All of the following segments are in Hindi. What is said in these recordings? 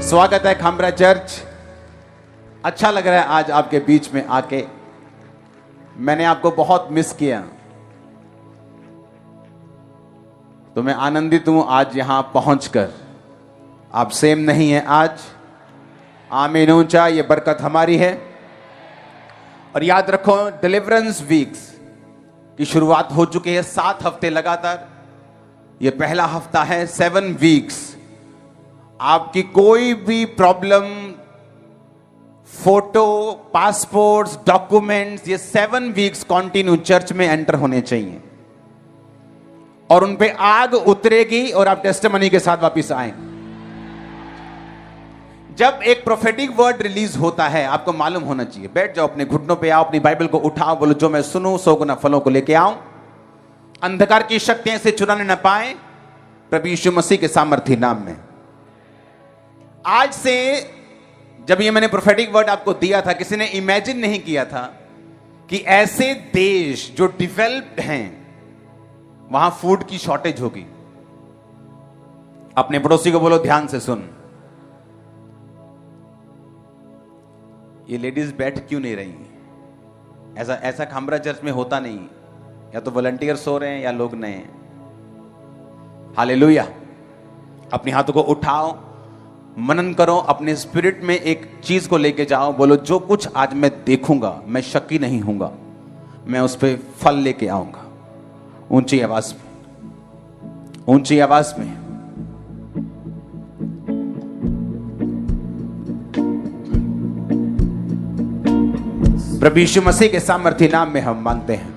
स्वागत है खामरा चर्च। अच्छा लग रहा है आज आपके बीच में आके। मैंने आपको बहुत मिस किया, तो मैं आनंदित हूं आज यहां पहुंचकर। आप सेम नहीं है आज। आमीन ऊंचा, ये बरकत हमारी है। और याद रखो, डिलीवरेंस वीक्स की शुरुआत हो चुकी है। 7 हफ्ते लगातार, ये पहला हफ्ता है। 7 वीक्स आपकी कोई भी प्रॉब्लम, फोटो, पासपोर्ट्स, डॉक्यूमेंट्स, ये 7 वीक्स कंटिन्यू चर्च में एंटर होने चाहिए और उन पे आग उतरेगी और आप टेस्टिमनी के साथ वापस आएंगे। जब एक प्रोफेटिक वर्ड रिलीज होता है, आपको मालूम होना चाहिए। बैठ जाओ, अपने घुटनों पे आओ, अपनी बाइबल को उठाओ, बोलो जो मैं सुनूं 100 गुना फलों को लेके आऊं। अंधकार की शक्तियां इसे चुराने न पाए, प्रभु यीशु मसीह के सामर्थी नाम में। आज से जब ये मैंने प्रोफेटिक वर्ड आपको दिया था, किसी ने इमेजिन नहीं किया था कि ऐसे देश जो डेवलप्ड हैं वहां फूड की शॉर्टेज होगी। अपने पड़ोसी को बोलो ध्यान से सुन। ये लेडीज बैठ क्यों नहीं रही? ऐसा खामरा चर्च में होता नहीं। या तो वॉलंटियर सो रहे हैं या लोग नए हैं। हालेलुया। अपने हाथों को उठाओ, मनन करो, अपने स्पिरिट में एक चीज को लेके जाओ। बोलो जो कुछ आज मैं देखूंगा, मैं शक्की नहीं हूंगा, मैं उस पर फल लेके आऊंगा। ऊंची आवाज में, ऊंची आवाज में। प्रभु यीशु मसीह के सामर्थी नाम में हम मांगते हैं।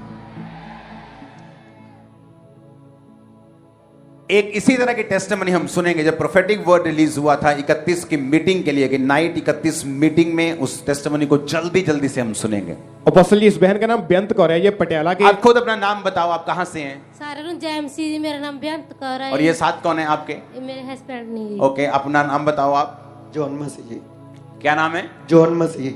एक इसी तरह की टेस्टिमनी हम सुनेंगे जब प्रोफेटिक वर्ड रिलीज हुआ था 31 की मीटिंग के लिए, कि नाइट 31 मीटिंग में उस टेस्टिमनी को जल्दी से हम सुनेंगे। अपोस्टल जी, इस बहन का नाम बेअंत कौर है, ये पटियाला के। आप खुद अपना नाम बताओ, आप कहां से हैं? सारण जेएमसी जी, मेरा नाम बेअंत कौर है। और ये साथ कौन है आपके? ये मेरे हस्बैंड नहीं। ओके, अपना नाम बताओ आप। जॉन मसीह जी। क्या नाम है? जॉन मसीह।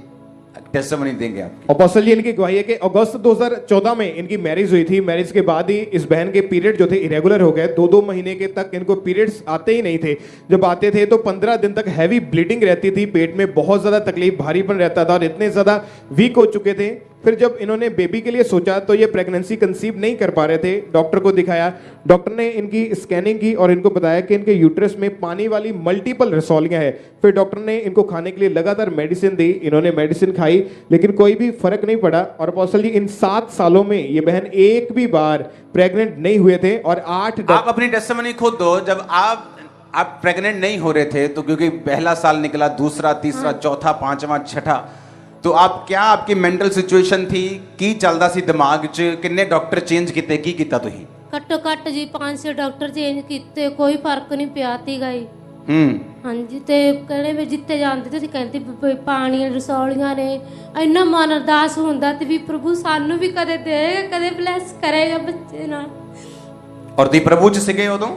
टेस्टिमनी देंगे आपकी। अपोस्टल जी, इनकी गवाही है कि अगस्त 2014 में इनकी मैरिज हुई थी। मैरिज के बाद ही इस बहन के पीरियड जो थे इरेगुलर हो गए। 2-2 महीने के तक इनको पीरियड्स आते ही नहीं थे। जब आते थे तो 15 दिन तक हैवी ब्लीडिंग रहती थी, पेट में बहुत ज्यादा तकलीफ, भारीपन रहता था और इतने ज्यादा वीक हो चुके थे। फिर जब इन्होंने बेबी के लिए सोचा तो ये प्रेगनेंसी कंसीव नहीं कर पा रहे थे। डॉक्टर को दिखाया, डॉक्टर ने इनकी स्कैनिंग की और इनको बताया कि इनके यूट्रस में पानी वाली मल्टीपल रसौलियां हैं। फिर डॉक्टर ने इनको खाने के लिए लगातार मेडिसिन दी। इन्होंने मेडिसिन खाई लेकिन कोई भी फर्क नहीं पड़ा। और अपोस्टल जी, इन 7 सालों में ये बहन एक भी बार प्रेग्नेंट नहीं हुए थे। और 8 आप अपनी टेस्टिमनी खुद दो। जब आप प्रेग्नेंट नहीं हो रहे थे, तो क्योंकि पहला साल निकला, दूसरा, तीसरा, चौथा, 5वां, 6ठा, तो आप क्या, आपकी मेंटल सिचुएशन थी की चलदा सी दिमाग च? किन्ने डॉक्टर चेंज किते, की कीता तुही? घट्टो घट्ट जी 5-6 डॉक्टर चेंज कीते, कोई फर्क नहीं पिया ती गई। हाँ जी, ते कहने में जिते जाते थे कहते भी पानी रसौलियां ने। इन्ना मन अरदास होंदा ते भी प्रभु सानू भी कदे देगा, कदे ब्लेस करेगा बच्चे ना। और ती प्रभु च सिगे उदों?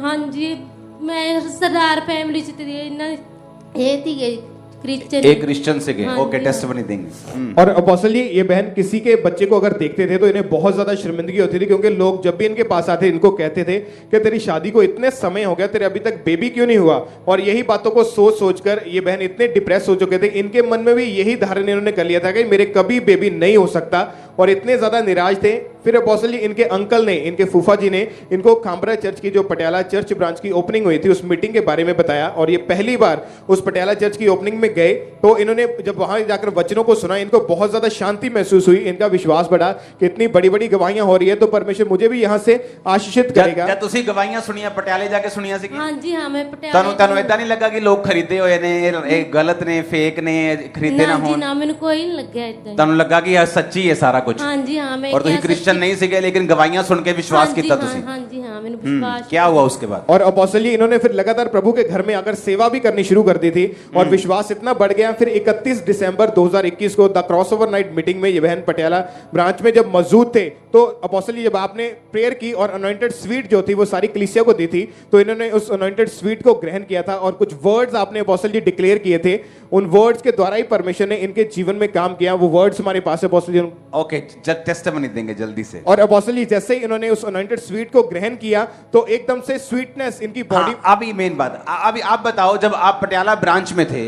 हाँ जी, मैं सरदार फैमिली च थी। इन्ना ये थी गई क्रिश्चियन, एक क्रिश्चियन से गए। हाँ ओके, जी, टेस्टिमनी देंगे। और अपोस्टल जी, ये बहन किसी के बच्चे को अगर देखते थे तो इन्हें बहुत ज्यादा शर्मिंदगी होती थी, क्योंकि लोग जब भी इनके पास आते इनको कहते थे कि तेरी शादी को इतने समय हो गया, तेरे अभी तक बेबी क्यों नहीं हुआ। और यही बातों को सोच सोचकर ये बहन इतने डिप्रेस हो चुके थे। इनके मन में भी यही धारणा इन्होंने कर लिया था कि मेरे कभी बेबी नहीं हो सकता, और इतने ज्यादा निराश थे। फिर अपोस्टल जी, इनके अंकल ने, इनके फूफा जी ने इनको खामरा चर्च की जो पटियाला चर्च ब्रांच की ओपनिंग हुई थी उस मीटिंग के बारे में बताया। और ये पहली बार उस पटियाला चर्च की ओपनिंग में गए तो इन्होंने जब वहां जाकर वचनों को सुना, इनको बहुत ज्यादा शांति महसूस हुई। इनका विश्वास बढ़ा कि इतनी बड़ी बड़ी गवाहियां हो रही है तो परमेश्वर मुझे भी यहाँ से आशीषित करेगा। जब तुसी गवाहियां सुनिया पटियाले जाके सुनिया सी? हाँ जी, हाँ मैं पटियाला। तनु इतना नहीं लगा कि लोग खरीदे हुए ने, ये गलत ने, फेक ने, खरीदे ना हो? ना मैंने कोई नहीं लगा इतना। तनु लगा कि यह सच्ची है सारा कुछ? हाँ जी, हाँ। और तुसी क्रिश्चियन नहीं सीखे, लेकिन गवाहियां सुन के विश्वास किया तुसी? हाँ जी, हाँ मैंने विश्वास। क्या हुआ उसके बाद? और अपोस्टल जी, इन्होंने फिर लगातार प्रभु के घर में आकर सेवा भी करनी शुरू कर दी थी और विश्वास इतना बढ़ गया। फिर 31 दिसंबर 2021 को द क्रॉसओवर नाइट मीटिंग में ये बहन पटियाला ब्रांच में जब मौजूद थे तो अपोस्टल जी जब आपने प्रेयर की और अनॉइंटेड स्वीट जो थी वो सारी कलीसिया को दी थी, तो इन्होंने उस अनॉइंटेड स्वीट को ग्रहण किया था और कुछ वर्ड्स आपने अपोस्टल जी डिक्लेयर किए थे, उन वर्ड्स के द्वारा ही परमेश्वर ने इनके जीवन में काम किया। वो वर्ड्स हमारे पास है अपोस्टल जी। ओके, टेस्टिमनी देंगे जल्दी से। और अपोस्टल जी जैसे ही इन्होंने उस अनॉइंटेड स्वीट को ग्रहण किया तो एकदम से स्वीटनेस इनकी बॉडी। हाँ, अभी मेन बात, अभी आप बताओ, जब आप पटियाला ब्रांच में थे,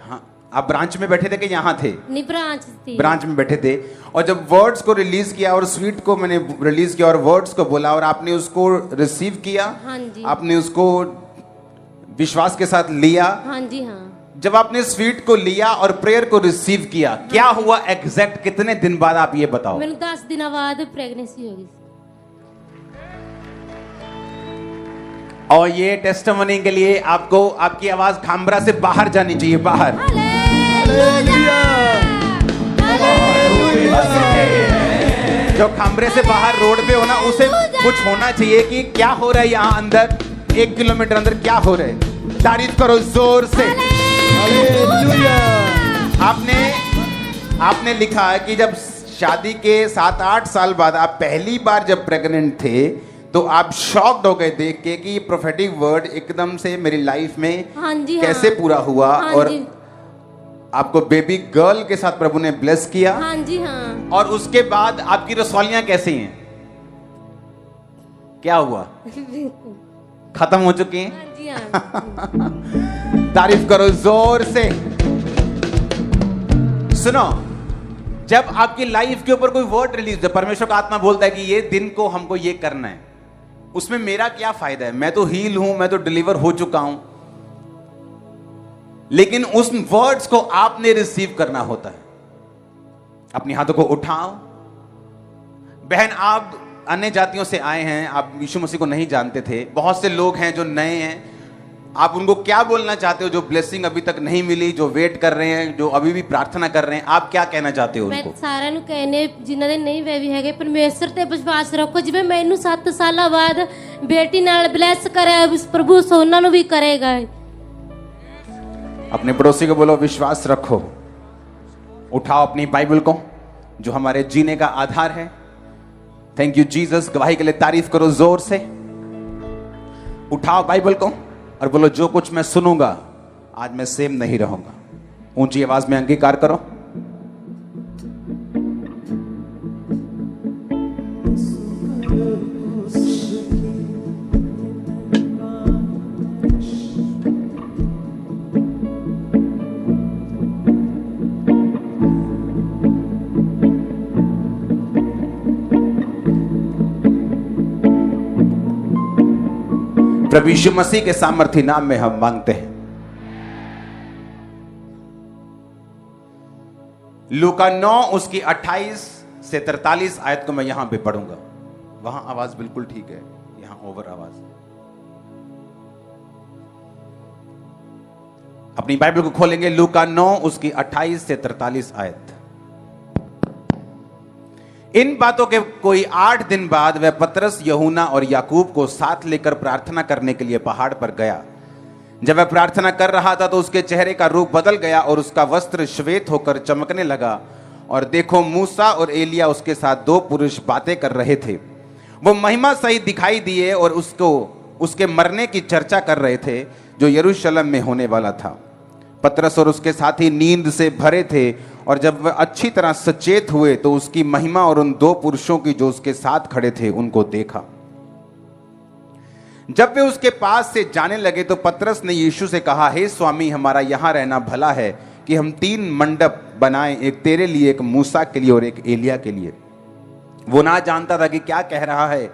हाँ, आप ब्रांच में बैठे थे कि यहाँ थे? नहीं, ब्रांच थी। ब्रांच में बैठे थे, और जब वर्ड्स को रिलीज किया और स्वीट को मैंने रिलीज किया और वर्ड्स को बोला और आपने उसको रिसीव किया, हाँ जी, आपने उसको विश्वास के साथ लिया। हाँ जी, हाँ। जब आपने स्वीट को लिया और प्रेयर को रिसीव किया, क्या हुआ एग्जैक्ट कितने दिन बाद आप ये बताओ? मैंने 10 दिन बाद प्रेगनेंसी होगी। और ये टेस्टिमनी के लिए आपको आपकी आवाज खामरा से बाहर जानी चाहिए, बाहर। जो खामरे से बाहर रोड पे होना, उसे कुछ होना चाहिए कि क्या हो रहा है यहाँ अंदर, 1 किलोमीटर अंदर क्या हो रहा है। तारीफ करो जोर से। आपने लिखा है कि जब शादी के 7-8 साल बाद आप पहली बार जब प्रेग्नेंट थे तो आप शॉक्ड हो गए देख के कि ये प्रोफेटिक वर्ड एकदम से मेरी लाइफ में हाँ जी, कैसे हाँ। पूरा हुआ। हाँ और जी। आपको बेबी गर्ल के साथ प्रभु ने ब्लेस किया। हाँ जी, हाँ। और उसके बाद आपकी रसौलियां कैसी हैं? क्या हुआ? खत्म हो चुकी हैं? हाँ जी, हाँ। तारीफ करो जोर से। सुनो, जब आपकी लाइफ के ऊपर कोई वर्ड रिलीज है, परमेश्वर का आत्मा बोलता है कि ये दिन को हमको ये करना है, उसमें मेरा क्या फायदा है? मैं तो हील हूं, मैं तो डिलीवर हो चुका हूं, लेकिन उस वर्ड्स को आपने रिसीव करना होता है। अपने हाथों को उठाओ। बहन, आप अन्य जातियों से आए हैं, आप यीशु मसीह को नहीं जानते थे, बहुत से लोग हैं जो नए हैं, आप उनको क्या बोलना चाहते हो जो ब्लेसिंग अभी तक नहीं मिली, जो वेट कर रहे हैं, जो अभी भी प्रार्थना कर रहे हैं, आप क्या कहना चाहते हो मैं उनको? ਸਾਰਿਆਂ ਨੂੰ कहने ਜਿਨ੍ਹਾਂ ਦੇ ਨਹੀਂ ਵੇ ਵੀ ਹੈਗੇ, ਪਰਮੇਸ਼ਰ ਤੇ ਵਿਸ਼ਵਾਸ ਰੱਖੋ। ਜਿਵੇਂ ਮੈਨੂੰ 7 ਸਾਲਾਂ ਬਾਅਦ ਬੇਟੀ ਨਾਲ ਬਲੈਸ ਕਰਿਆ, ਪ੍ਰਭੂ ਸੋਨਾ ਨੂੰ ਵੀ ਕਰੇਗਾ। अपने पड़ोसी को बोलो विश्वास रखो। उठाओ अपनी बाइबल को जो हमारे जीने का आधार है। Thank you Jesus. गवाही के लिए तारीफ करो जोर से। उठाओ बाइबल को और बोलो जो कुछ मैं सुनूंगा आज मैं सेम नहीं रहूंगा। ऊंची आवाज में अंगीकार करो। प्रभु यीशु मसीह के सामर्थी नाम में हम मांगते हैं। लूका 9 उसकी 28 से 43 आयत को मैं यहां पे पढ़ूंगा। वहां आवाज बिल्कुल ठीक है, यहां ओवर आवाज। अपनी बाइबल को खोलेंगे, लूका 9 उसकी 28 से 43 आयत। इन बातों के कोई 8 दिन बाद वह पतरस, यूहन्ना और याकूब को साथ लेकर प्रार्थना करने के लिए पहाड़ पर गया। जब वह प्रार्थना कर रहा था तो उसके चेहरे का रूप बदल गया और उसका वस्त्र श्वेत होकर चमकने लगा। और देखो, मूसा और एलिया उसके साथ 2 पुरुष बातें कर रहे थे। वो महिमा सहित दिखाई दिए और उसके मरने की चर्चा कर रहे थे जो यरूशलेम में होने वाला था। पतरस और उसके साथी नींद से भरे थे और जब वह अच्छी तरह सचेत हुए तो उसकी महिमा और उन 2 पुरुषों की जो उसके साथ खड़े थे उनको देखा। जब वे उसके पास से जाने लगे तो पतरस ने यीशु से कहा, हे स्वामी, हमारा यहां रहना भला है कि हम 3 मंडप बनाएं, एक तेरे लिए, एक मूसा के लिए और एक एलिया के लिए। वो ना जानता था कि क्या कह रहा है।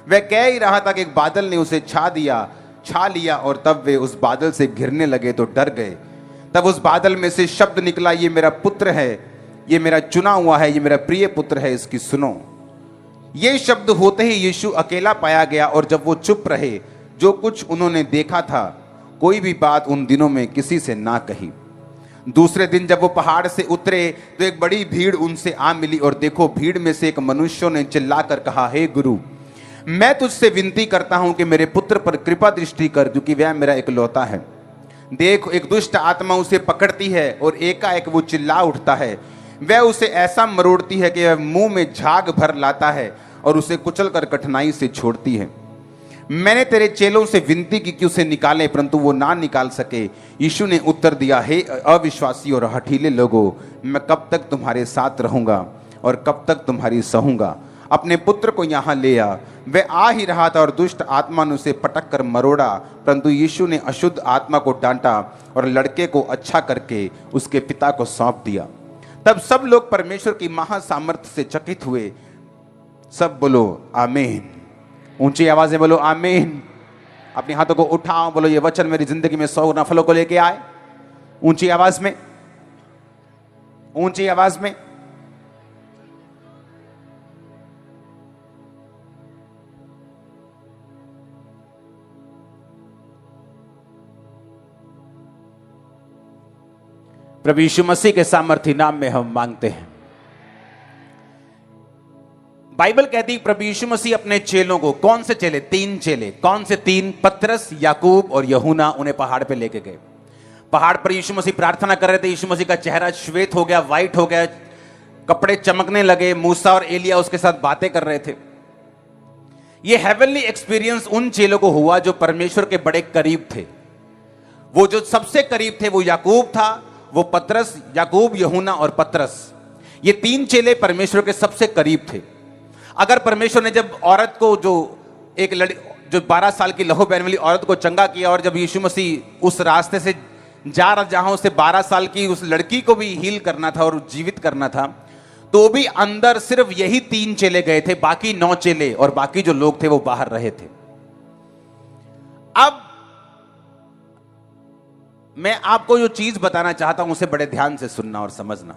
वह कह ही रहा था कि एक बादल ने उसे छा लिया और तब वे उस बादल से घिरने लगे तो डर गए। तब उस बादल में से शब्द निकला, ये मेरा पुत्र है, ये मेरा चुना हुआ है, ये मेरा प्रिय पुत्र है, इसकी सुनो। ये शब्द होते ही यीशु अकेला पाया गया और जब वो चुप रहे, जो कुछ उन्होंने देखा था कोई भी बात उन दिनों में किसी से ना कही। दूसरे दिन जब वो पहाड़ से उतरे तो एक बड़ी भीड़ उनसे आ मिली और देखो, भीड़ में से एक मनुष्य ने चिल्लाकर कहा, हे गुरु, मैं तुझसे विनती करता हूं कि मेरे पुत्र पर कृपा दृष्टि कर, क्योंकि वह मेरा इकलौता है। देख, एक दुष्ट आत्मा उसे पकड़ती है और एकाएक वो चिल्ला उठता है। वह उसे ऐसा मरोड़ती है कि वह मुंह में झाग भर लाता है और उसे कुचलकर कठिनाई से छोड़ती है। मैंने तेरे चेलों से विनती की कि उसे निकाले, परंतु वो ना निकाल सके। यीशु ने उत्तर दिया, हे अविश्वासी और हठीले लोगों, मैं कब तक तुम्हारे साथ रहूंगा और कब तक तुम्हारी सहूंगा। अपने पुत्र को यहाँ ले आ। वह आ ही रहा था और दुष्ट आत्मा ने उसे पटक कर मरोड़ा, परंतु यीशु ने अशुद्ध आत्मा को डांटा और लड़के को अच्छा करके उसके पिता को सौंप दिया। तब सब लोग परमेश्वर की महासामर्थ्य से चकित हुए। सब बोलो आमीन। ऊंची आवाज में बोलो आमीन। अपने हाथों को उठाओ, बोलो ये वचन मेरी जिंदगी में 100 गुना फलों को लेके आए। ऊंची आवाज में, ऊंची आवाज में। प्रभु यीशु मसीह के सामर्थी नाम में हम मांगते हैं। बाइबल कहती है प्रभु यीशु मसीह अपने चेलों को, कौन से चेले? 3 चेले। कौन से 3? पतरस, याकूब और यूहन्ना, उन्हें पहाड़ पे लेके गए। पहाड़ पर यीशु मसीह प्रार्थना कर रहे थे। यीशु मसीह का चेहरा श्वेत हो गया, वाइट हो गया, कपड़े चमकने लगे। मूसा और एलिया उसके साथ बातें कर रहे थे। यह हेवनली एक्सपीरियंस उन चेलों को हुआ जो परमेश्वर के बड़े करीब थे। वो जो सबसे करीब थे वो याकूब था, वो पतरस, याकूब, यूहन्ना और पतरस। ये 3 चेले परमेश्वर के सबसे करीब थे। अगर परमेश्वर ने जब औरत को, जो 12 साल की लहू बहने वाली औरत को चंगा किया, और जब यीशु मसीह उस रास्ते से जा रहा जहां उसे 12 साल की उस लड़की को भी हील करना था और जीवित करना था, तो भी अंदर सिर्फ यही 3 चेले गए थे। बाकी 9 चेले और बाकी जो लोग थे वो बाहर रहे थे। अब मैं आपको जो चीज बताना चाहता हूं उसे बड़े ध्यान से सुनना और समझना।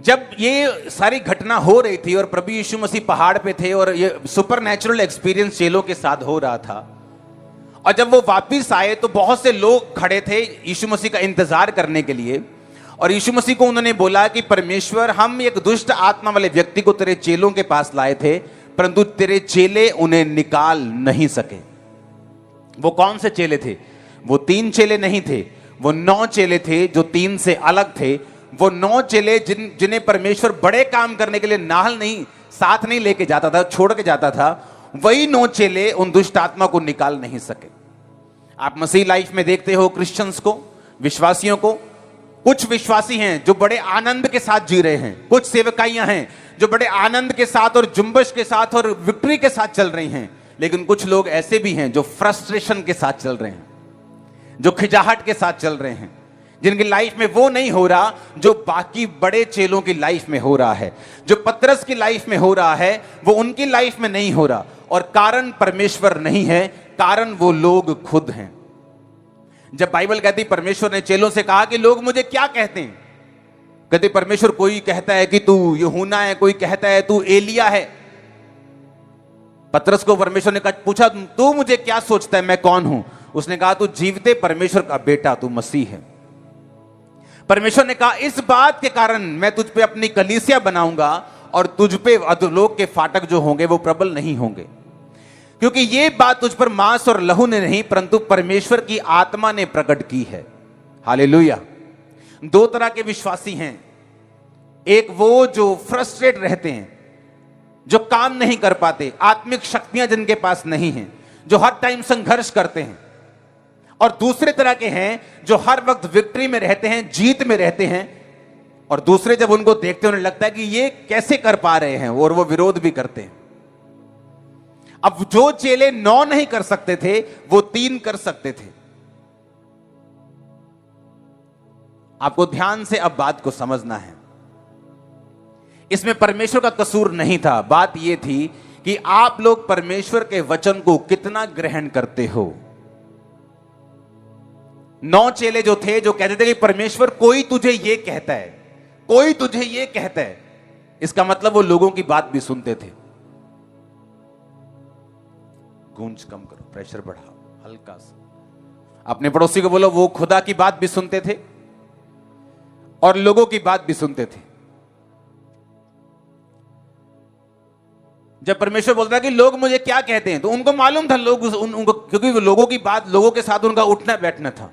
जब ये सारी घटना हो रही थी और प्रभु यीशु मसीह पहाड़ पे थे और ये सुपरनैचुरल एक्सपीरियंस चेलों के साथ हो रहा था, और जब वो वापस आए तो बहुत से लोग खड़े थे यीशु मसीह का इंतजार करने के लिए। और यीशु मसीह को उन्होंने बोला कि परमेश्वर, हम एक दुष्ट आत्मा वाले व्यक्ति को तेरे चेलों के पास लाए थे, परंतु तेरे चेले उन्हें निकाल नहीं सके। वो कौन से चेले थे? वो 3 चेले नहीं थे, वो 9 चेले थे जो 3 से अलग थे। वो 9 चेले जिन्हें परमेश्वर बड़े काम करने के लिए नाल नहीं, साथ नहीं लेके जाता था, छोड़ के जाता था, वही 9 चेले उन दुष्ट आत्मा को निकाल नहीं सके। आप मसीह लाइफ में देखते हो क्रिश्चियंस को, विश्वासियों को, कुछ विश्वासी हैं जो बड़े आनंद के साथ जी रहे हैं, कुछ सेवकाइयां हैं जो बड़े आनंद के साथ और जुम्बश के साथ और विक्ट्री के साथ चल रही हैं, लेकिन कुछ लोग ऐसे भी हैं जो फ्रस्ट्रेशन के साथ चल रहे हैं, जो खिजाहट के साथ चल रहे हैं, जिनकी लाइफ में वो नहीं हो रहा जो बाकी बड़े चेलों की लाइफ में हो रहा है। जो पतरस की लाइफ में हो रहा है वो उनकी लाइफ में नहीं हो रहा, और कारण परमेश्वर नहीं है, कारण वो लोग खुद हैं। जब बाइबल कहती परमेश्वर ने चेलों से कहा कि लोग मुझे क्या कहते हैं, कहते परमेश्वर, कोई कहता है कि तू यूहन्ना है, कोई कहता है तू एलिया है। पतरस को परमेश्वर ने पूछा, तू मुझे क्या सोचता है, मैं कौन हूं? उसने कहा, तू जीवते परमेश्वर का बेटा, तू मसीह है। परमेश्वर ने कहा, इस बात के कारण मैं तुझ पे अपनी कलीसिया बनाऊंगा और तुझ पे अधोलोक के फाटक जो होंगे वो प्रबल नहीं होंगे, क्योंकि ये बात तुझ पर मांस और लहू ने नहीं परंतु परमेश्वर की आत्मा ने प्रकट की है। हालेलुया। 2 तरह के विश्वासी हैं, एक वो जो फ्रस्ट्रेट रहते हैं, जो काम नहीं कर पाते, आत्मिक शक्तियां जिनके पास नहीं हैं, जो हर टाइम संघर्ष करते हैं, और दूसरे तरह के हैं जो हर वक्त विक्ट्री में रहते हैं, जीत में रहते हैं, और दूसरे जब उनको देखते हैं उन्हें लगता है कि ये कैसे कर पा रहे हैं, और वो विरोध भी करते हैं। अब जो चेले 9 नहीं कर सकते थे वो 3 कर सकते थे। आपको ध्यान से अब बात को समझना है। इसमें परमेश्वर का कसूर नहीं था, बात यह थी कि आप लोग परमेश्वर के वचन को कितना ग्रहण करते हो। 9 चेले जो थे जो कहते थे कि परमेश्वर कोई तुझे ये कहता है, कोई तुझे ये कहता है, इसका मतलब वो लोगों की बात भी सुनते थे। गूंज कम करो, प्रेशर बढ़ाओ हल्का सा। अपने पड़ोसी को बोलो, वो खुदा की बात भी सुनते थे और लोगों की बात भी सुनते थे। जब परमेश्वर बोलता है कि लोग मुझे क्या कहते हैं, तो उनको मालूम था लोग उनको, क्योंकि लोगों की बात, लोगों के साथ उनका उठना बैठना था।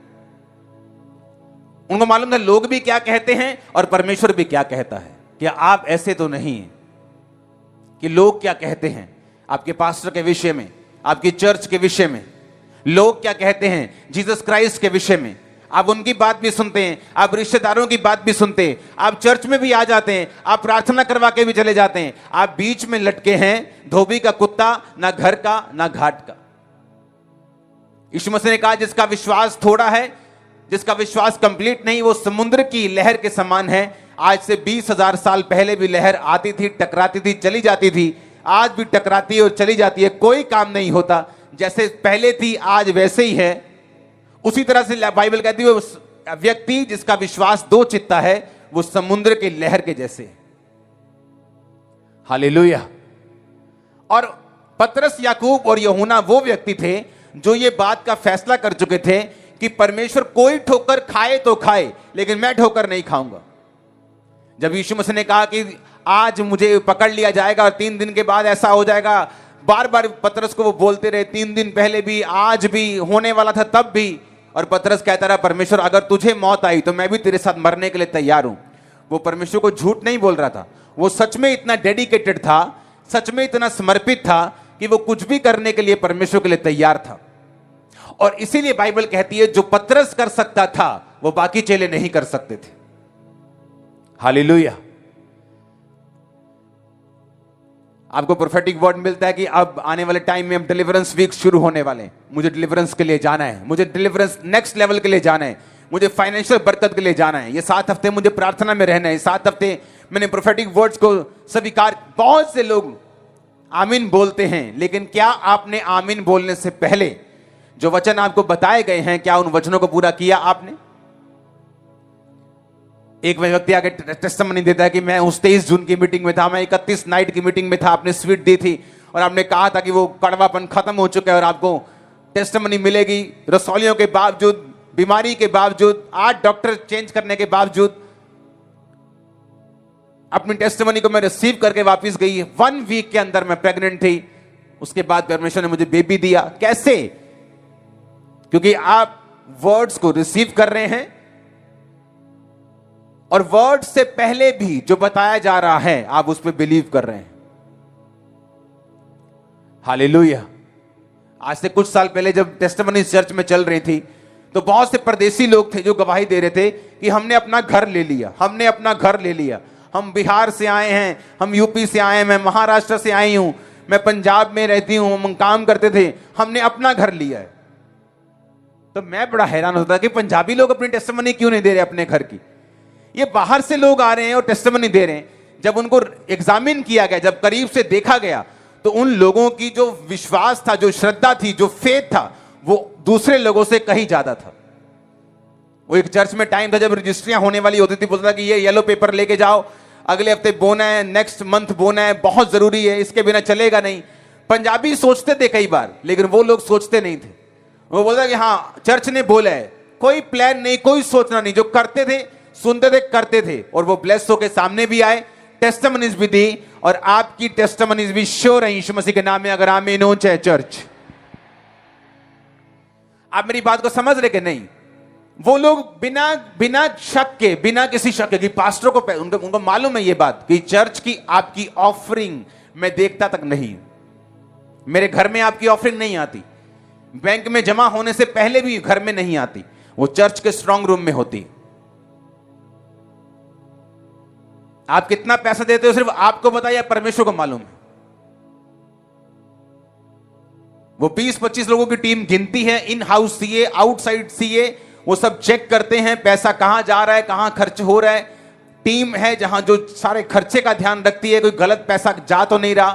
उनको मालूम था लोग भी क्या कहते हैं और परमेश्वर भी क्या कहता है। क्या आप ऐसे तो नहीं हैं कि लोग क्या कहते हैं आपके पास्टर के विषय में, आपकी चर्च के विषय में, लोग क्या कहते हैं जीसस क्राइस्ट के विषय में, आप उनकी बात भी सुनते हैं, आप रिश्तेदारों की बात भी सुनते हैं, आप चर्च में भी आ जाते हैं, आप प्रार्थना करवा के भी चले जाते हैं, आप बीच में लटके हैं धोबी का कुत्ता, ना घर का ना घाट का। यीशु मसीह ने कहा जिसका विश्वास थोड़ा है, जिसका विश्वास कंप्लीट नहीं, वो समुद्र की लहर के समान है। आज से 20,000 साल पहले भी लहर आती थी, टकराती थी, चली जाती थी, आज भी टकराती है और चली जाती है, कोई काम नहीं होता। जैसे पहले थी आज वैसे ही है। उसी तरह से बाइबल कहती है उस व्यक्ति जिसका विश्वास दो चित्ता है वो समुद्र की लहर के जैसे है। हालेलुया। और पतरस, याकूब और यूहन्ना वो व्यक्ति थे जो ये बात का फैसला कर चुके थे कि परमेश्वर कोई ठोकर खाए तो खाए, लेकिन मैं ठोकर नहीं खाऊंगा। जब यीशु मसीह ने कहा कि आज मुझे पकड़ लिया जाएगा और 3 दिन के बाद ऐसा हो जाएगा, बार बार पतरस को वो बोलते रहे, 3 दिन पहले भी, आज भी, होने वाला था तब भी। और पतरस कहता रहा परमेश्वर अगर तुझे मौत आई तो मैं भी तेरे साथ मरने के लिए तैयार हूं। वो परमेश्वर को झूठ नहीं बोल रहा था, वो सच में इतना डेडिकेटेड था, सच में इतना समर्पित था कि वो कुछ भी करने के लिए परमेश्वर के लिए तैयार था। और इसीलिए बाइबल कहती है जो पतरस कर सकता था वो बाकी चेले नहीं कर सकते थे। हालेलुया। आपको प्रोफेटिक वर्ड मिलता है कि अब आने वाले टाइम में अब डिलीवरेंस वीक शुरू होने वाले हैं, मुझे डिलीवरेंस के लिए जाना है, मुझे डिलीवरेंस नेक्स्ट लेवल के लिए जाना है, मुझे फाइनेंशियल बरकत के लिए जाना है, ये 7 हफ्ते मुझे प्रार्थना में रहना है, 7 हफ्ते मैंने प्रोफेटिक वर्ड्स को स्वीकार। बहुत से लोग आमीन बोलते हैं, लेकिन क्या आपने आमीन बोलने से पहले जो वचन आपको बताए गए हैं क्या उन वचनों को पूरा किया आपने? एक व्यक्ति आगे टेस्टिमनी देता है कि मैं उस 23 जून की मीटिंग में था, मैं 31 नाइट की मीटिंग में था, आपने स्वीट दी थी और आपने कहा था कि वो कड़वापन खत्म हो चुका है और आपको टेस्टिमनी मिलेगी। रसौलियों के बावजूद, बीमारी के बावजूद, 8 डॉक्टर चेंज करने के बावजूद अपनी टेस्टिमनी को मैं रिसीव करके वापस गई। 1 वीक के अंदर मैं प्रेग्नेंट थी, उसके बाद परमेश्वर ने मुझे बेबी दिया। कैसे? क्योंकि आप वर्ड्स को रिसीव कर रहे हैं और वर्ड से पहले भी जो बताया जा रहा है आप उस पर बिलीव कर रहे हैं। हालेलुया। आज से कुछ साल पहले जब टेस्टिमनी चर्च में चल रही थी तो बहुत से परदेसी लोग थे जो गवाही दे रहे थे कि हमने अपना घर ले लिया, हमने अपना घर ले लिया, हम बिहार से आए हैं, हम यूपी से आए हैं, मैं महाराष्ट्र से आई हूं, मैं पंजाब में रहती हूं, हम काम करते थे, हमने अपना घर लिया है। तो मैं बड़ा हैरान होता कि पंजाबी लोग अपनी टेस्टिमनी क्यों नहीं दे रहे अपने घर की, ये बाहर से लोग आ रहे हैं और टेस्टिमनी दे रहे हैं। जब उनको एग्जामिन किया गया, जब करीब से देखा गया तो उन लोगों की जो विश्वास था, जो श्रद्धा थी, जो फेथ था, वो दूसरे लोगों से कहीं ज्यादा था। वो एक चर्च में टाइम था जब रजिस्ट्रियां होने वाली होती थी, बोलता था कि ये येलो पेपर लेके जाओ, अगले हफ्ते बोना है, नेक्स्ट मंथ बोना है, बहुत जरूरी है, इसके बिना चलेगा नहीं। पंजाबी सोचते थे कई बार, लेकिन वो लोग सोचते नहीं थे। वो बोलता कि हाँ चर्च ने बोला है, कोई प्लान नहीं, कोई सोचना नहीं, जो करते थे, सुनते थे, करते थे, और वो ब्लेस होके सामने भी आए, टेस्टिमनीज भी दी, और आपकी टेस्टिमनीज भी श्योर है यीशु मसीह के नाम में। अगर आमीन हो चाहे चर्च। आप मेरी बात को समझ रहे कि नहीं? वो लोग बिना शक के, बिना किसी शक के कि पास्टर को उनको मालूम है ये बात कि चर्च की आपकी ऑफरिंग मैं देखता तक नहीं, मेरे घर में आपकी ऑफरिंग नहीं आती, बैंक में जमा होने से पहले भी घर में नहीं आती, वो चर्च के स्ट्रांग रूम में होती। आप कितना पैसा देते हो सिर्फ आपको बताइए, परमेश्वर को मालूम है। वो 20-25 लोगों की टीम गिनती है, in house CA, outside CA, वो सब चेक करते हैं पैसा कहां जा रहा है, कहां खर्च हो रहा है। टीम है जहां जो सारे खर्चे का ध्यान रखती है, कोई गलत पैसा जा तो नहीं रहा,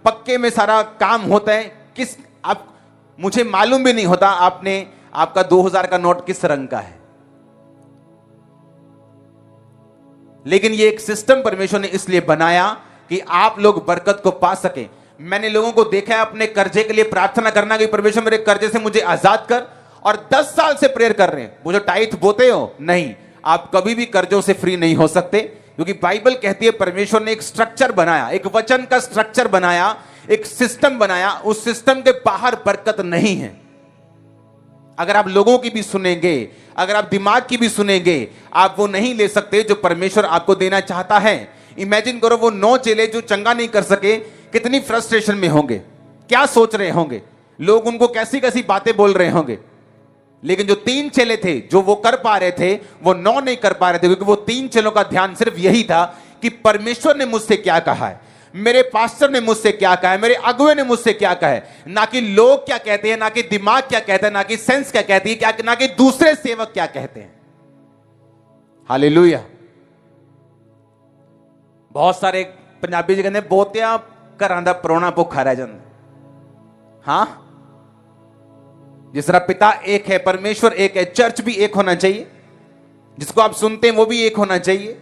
पक्के में सारा काम होता है। किस आप मुझे मालूम भी नहीं होता आपका 2000 का नोट किस रंग का है, लेकिन ये एक सिस्टम परमेश्वर ने इसलिए बनाया कि आप लोग बरकत को पा सके। मैंने लोगों को देखा है अपने कर्जे के लिए प्रार्थना करना कि परमेश्वर मेरे कर्जे से मुझे आजाद कर, और 10 साल से प्रेयर कर रहे हैं। वो जो टाइथ बोते हो, नहीं, आप कभी भी कर्जों से फ्री नहीं हो सकते, क्योंकि बाइबल कहती है परमेश्वर ने एक स्ट्रक्चर बनाया, एक वचन का स्ट्रक्चर बनाया, एक सिस्टम बनाया, उस सिस्टम के बाहर बरकत नहीं है। अगर आप लोगों की भी सुनेंगे, अगर आप दिमाग की भी सुनेंगे, आप वो नहीं ले सकते जो परमेश्वर आपको देना चाहता है। इमेजिन करो वो 9 चेले जो चंगा नहीं कर सके, कितनी फ्रस्ट्रेशन में होंगे, क्या सोच रहे होंगे, लोग उनको कैसी कैसी बातें बोल रहे होंगे। लेकिन जो 3 चेले थे जो वो कर पा रहे थे, वो 9 नहीं कर पा रहे थे, क्योंकि वो 3 चेलों का ध्यान सिर्फ यही था कि परमेश्वर ने मुझसे क्या कहा है, मेरे पास्टर ने मुझसे क्या कहा है, मेरे अगुए ने मुझसे क्या कहा है। ना कि लोग क्या कहते हैं, ना कि दिमाग क्या कहता है, ना कि सेंस क्या कहती है, क्या ना कि दूसरे सेवक क्या कहते हैं। हालेलुया। बहुत सारे पंजाबी जी कहते बहुतिया घरां दा परोना भुखा रह जांदा। हां, जिस तरह पिता एक है, परमेश्वर एक है, चर्च भी एक होना चाहिए, जिसको आप सुनते हैं वो भी एक होना चाहिए,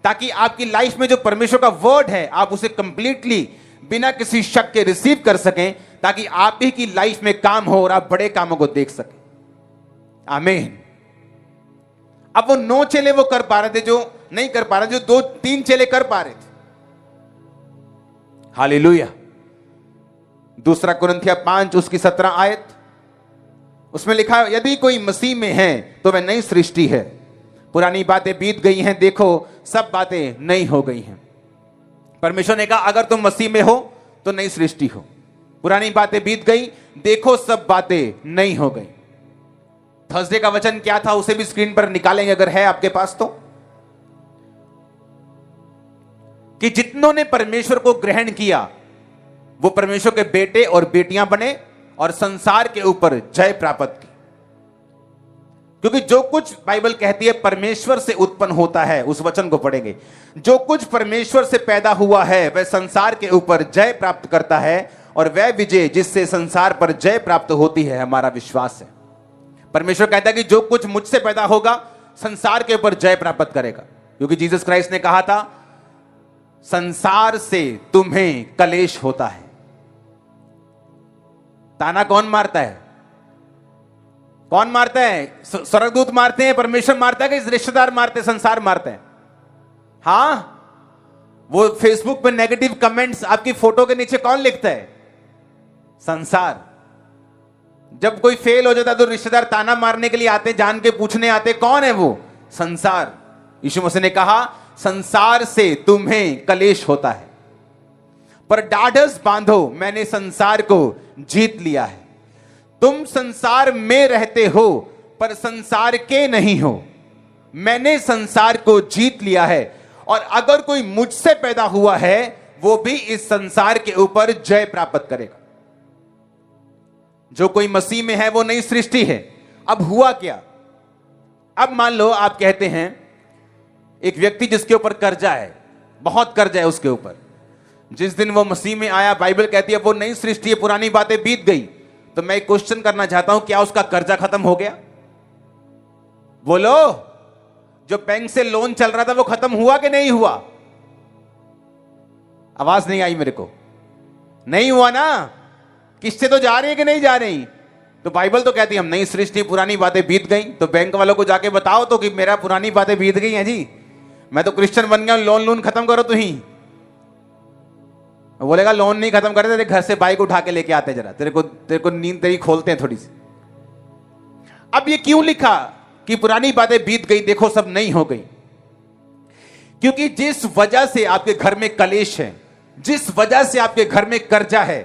ताकि आपकी लाइफ में जो परमेश्वर का वर्ड है आप उसे कंप्लीटली बिना किसी शक के रिसीव कर सकें, ताकि आप ही की लाइफ में काम हो और आप बड़े कामों को देख सकें। आमीन। अब वो 9 चेले वो कर पा रहे थे जो नहीं कर पा रहे, जो 2-3 चेले कर पा रहे थे। हालेलुया। 2 कुरिन्थिया 5 उसकी 17 आयत, उसमें लिखा यदि कोई मसीह में है तो वह नई सृष्टि है, पुरानी बातें बीत गई हैं, देखो सब बातें नई हो गई हैं। परमेश्वर ने कहा अगर तुम मसीह में हो तो नई सृष्टि हो, पुरानी बातें बीत गई, देखो सब बातें नई हो गई। थर्सडे का वचन क्या था उसे भी स्क्रीन पर निकालेंगे अगर है आपके पास तो, कि जितनों ने परमेश्वर को ग्रहण किया वो परमेश्वर के बेटे और बेटियां बने और संसार के ऊपर जय प्राप्त की। क्योंकि जो कुछ बाइबल कहती है परमेश्वर से उत्पन्न होता है, उस वचन को पढ़ेंगे, जो कुछ परमेश्वर से पैदा हुआ है वह संसार के ऊपर जय प्राप्त करता है, और वह विजय जिससे संसार पर जय प्राप्त होती है हमारा विश्वास है। परमेश्वर कहता है कि जो कुछ मुझसे पैदा होगा संसार के ऊपर जय प्राप्त करेगा, क्योंकि जीसस क्राइस्ट ने कहा था संसार से तुम्हें कलेश होता है। ताना कौन मारता है? कौन मारता है? स्वर्गदूत मारते हैं, परमेश्वर मारता है, कि रिश्तेदार मारते हैं, संसार मारते हैं? हां, वो फेसबुक पे नेगेटिव कमेंट्स आपकी फोटो के नीचे कौन लिखता है? संसार। जब कोई फेल हो जाता है तो रिश्तेदार ताना मारने के लिए आते, जान के पूछने आते, कौन है वो? संसार। यीशु मसीह ने कहा संसार से तुम्हें कलेश होता है, पर ढाढ़स बांधो, मैंने संसार को जीत लिया है। तुम संसार में रहते हो पर संसार के नहीं हो, मैंने संसार को जीत लिया है, और अगर कोई मुझसे पैदा हुआ है वो भी इस संसार के ऊपर जय प्राप्त करेगा। जो कोई मसीह में है वो नई सृष्टि है। अब हुआ क्या? अब मान लो आप कहते हैं एक व्यक्ति जिसके ऊपर कर्जा है, बहुत कर्जा है उसके ऊपर, जिस दिन वो मसीह में आया बाइबल कहती है वो नई सृष्टि है, पुरानी बातें बीत गई। तो मैं एक क्वेश्चन करना चाहता हूं, क्या उसका कर्जा खत्म हो गया? बोलो, जो बैंक से लोन चल रहा था वो खत्म हुआ कि नहीं हुआ? आवाज नहीं आई मेरे को। नहीं हुआ ना? किस्तें तो जा रही है कि नहीं जा रही? तो बाइबल तो कहती है हम नई सृष्टि, पुरानी बातें बीत गई। तो बैंक वालों को जाके बताओ तो कि मेरा पुरानी बातें बीत गई हैं जी, मैं तो क्रिश्चियन बन गया, लोन खत्म करो तुम ही। बोलेगा लोन नहीं खत्म करे, तेरे घर से बाइक उठा के लेके आते, जरा तेरे को नींद तेरी खोलते हैं थोड़ी सी। अब ये क्यों लिखा कि पुरानी बातें बीत गई, देखो सब नई हो गई? क्योंकि जिस वजह से आपके घर में कलेश है, जिस वजह से आपके घर में कर्जा है,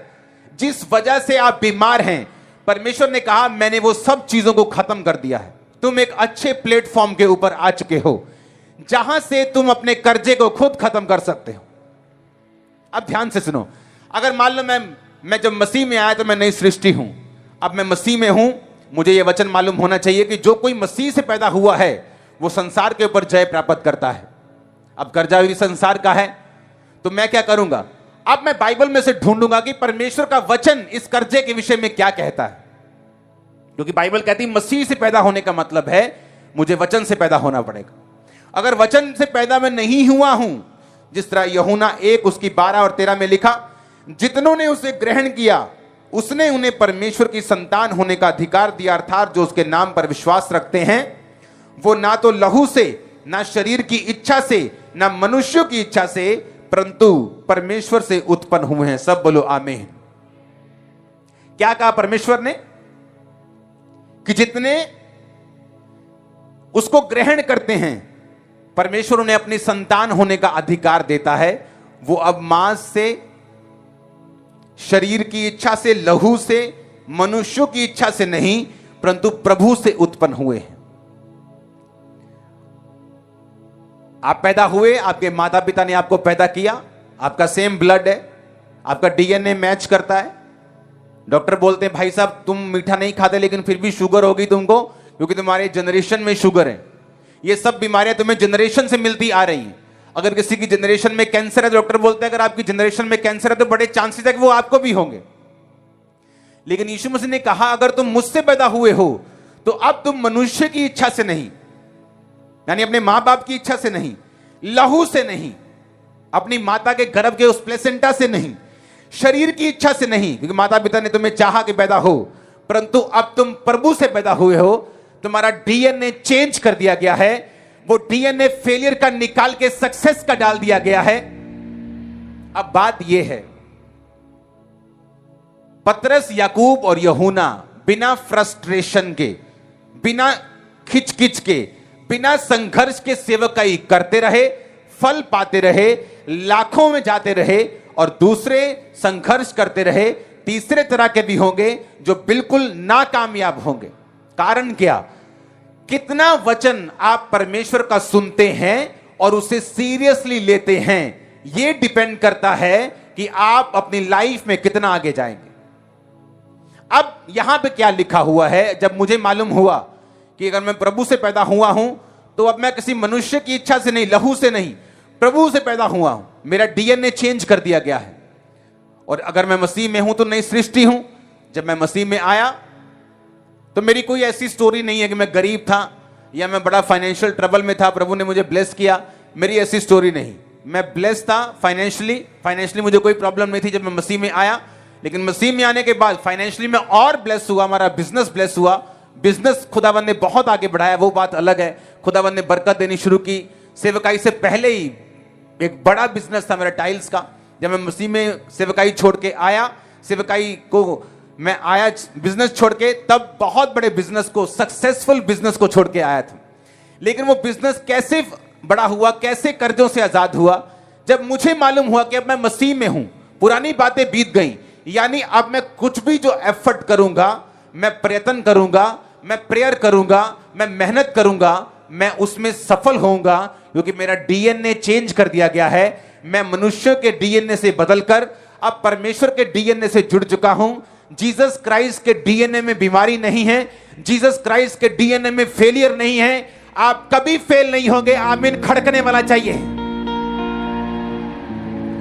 जिस वजह से आप बीमार हैं, परमेश्वर ने कहा मैंने वो सब चीजों को खत्म कर दिया है। तुम एक अच्छे प्लेटफॉर्म के ऊपर आ चुके हो जहां से तुम अपने कर्जे को खुद खत्म कर सकते हो। अब ध्यान से सुनो, अगर मान लो मैं जब मसीह में आया तो मैं नई सृष्टि हूं, अब मैं मसीह में हूं, मुझे यह वचन मालूम होना चाहिए कि जो कोई मसीह से पैदा हुआ है वो संसार के ऊपर जय प्राप्त करता है। अब कर्जा भी संसार का है, तो मैं क्या करूंगा? अब मैं बाइबल में से ढूंढूंगा कि परमेश्वर का वचन इस कर्जे के विषय में क्या कहता है, क्योंकि बाइबल कहती है मसीह से पैदा होने का मतलब है मुझे वचन से पैदा होना पड़ेगा। अगर वचन से पैदा मैं नहीं हुआ हूं, जिस तरह यूहन्ना 1 उसकी 12 और 13 में लिखा, जितनों ने उसे ग्रहण किया उसने उन्हें परमेश्वर की संतान होने का अधिकार दिया, अर्थात जो उसके नाम पर विश्वास रखते हैं वो ना तो लहू से, ना शरीर की इच्छा से, ना मनुष्यों की इच्छा से, परंतु परमेश्वर से उत्पन्न हुए हैं। सब बोलो आमीन। क्या कहा परमेश्वर ने? कि जितने उसको ग्रहण करते हैं, परमेश्वर उन्हें अपनी संतान होने का अधिकार देता है। वो अब मांस से, शरीर की इच्छा से, लहू से, मनुष्यों की इच्छा से नहीं, परंतु प्रभु से उत्पन्न हुए हैं। आप पैदा हुए, आपके माता पिता ने आपको पैदा किया, आपका सेम ब्लड है, आपका डीएनए मैच करता है। डॉक्टर बोलते हैं भाई साहब तुम मीठा नहीं खाते लेकिन फिर भी शुगर होगी तुमको, क्योंकि तुम्हारे जनरेशन में शुगर है। ये सब बीमारियां तुम्हें जनरेशन से मिलती आ रही हैं। अगर किसी की जनरेशन में कैंसर है, डॉक्टर बोलते हैं अगर आपकी जनरेशन में कैंसर है तो बड़े चांसेस है कि वो आपको भी होंगे। लेकिन यीशु मसीह ने कहा अगर तुम मुझसे पैदा हुए हो तो अब तुम मनुष्य की इच्छा से नहीं, यानी अपने मां बाप की इच्छा से नहीं, लहू से नहीं, अपनी माता के गर्भ के उस प्लेसेंटा से नहीं, शरीर की इच्छा से नहीं, क्योंकि माता पिता ने तुम्हें चाहा कि पैदा हो, परंतु अब तुम प्रभु से पैदा हुए हो। तुम्हारा डीएनए चेंज कर दिया गया है। वो डीएनए फेलियर का निकाल के सक्सेस का डाल दिया गया है। अब बात यह है, पतरस, याकूब और यूहन्ना बिना फ्रस्ट्रेशन के, बिना खिचकिच के, बिना संघर्ष के सेवकाई करते रहे, फल पाते रहे, लाखों में जाते रहे, और दूसरे संघर्ष करते रहे। तीसरे तरह के भी होंगे जो बिल्कुल नाकामयाब होंगे। कारण क्या? कितना वचन आप परमेश्वर का सुनते हैं और उसे सीरियसली लेते हैं, यह डिपेंड करता है कि आप अपनी लाइफ में कितना आगे जाएंगे। अब यहां पे क्या लिखा हुआ है? जब मुझे मालूम हुआ कि अगर मैं प्रभु से पैदा हुआ हूं तो अब मैं किसी मनुष्य की इच्छा से नहीं, लहू से नहीं, प्रभु से पैदा हुआ हूं। मेरा डीएनए चेंज कर दिया गया है, और अगर मैं मसीह में हूं तो नई सृष्टि हूं। जब मैं मसीह में आया तो मेरी कोई ऐसी स्टोरी नहीं है कि मैं गरीब था या मैं बड़ा फाइनेंशियल ट्रबल में था, प्रभु ने मुझे ब्लेस किया। मेरी ऐसी स्टोरी नहीं। मैं ब्लेस था फाइनेंशियली मुझे कोई प्रॉब्लम नहीं थी जब मैं मसीह में आया। लेकिन मसीह में आने के बाद फाइनेंशियली मैं और ब्लेस हुआ। हमारा बिजनेस ब्लेस हुआ। बिजनेस खुदावंद ने बहुत आगे बढ़ाया, वो बात अलग है। खुदावंद ने बरकत देनी शुरू की। सेवकाई से पहले ही एक बड़ा बिजनेस था मेरा टाइल्स का। जब मैं मसीह में सेवकाई छोड़ के आया, सेवकाई को मैं आया बिजनेस छोड़ के, तब बहुत बड़े बिजनेस को, सक्सेसफुल बिजनेस को छोड़ के आया था। लेकिन वो बिजनेस कैसे बड़ा हुआ, कैसे कर्जों से आजाद हुआ? जब मुझे मालूम हुआ कि अब मैं मसीह में हूं, पुरानी बातें बीत गई, यानी अब मैं कुछ भी जो एफर्ट करूंगा, मैं प्रयत्न करूंगा, मैं प्रेयर करूंगा, मैं मेहनत करूंगा, मैं उसमें सफल होऊंगा, क्योंकि मेरा डीएनए चेंज कर दिया गया है। मैं मनुष्य के डीएनए से बदलकर अब परमेश्वर के डीएनए से जुड़ चुका हूं। जीसस क्राइस्ट के डीएनए में बीमारी नहीं है, जीसस क्राइस्ट के डीएनए में फेलियर नहीं है। आप कभी फेल नहीं होंगे। आमीन खड़कने वाला चाहिए।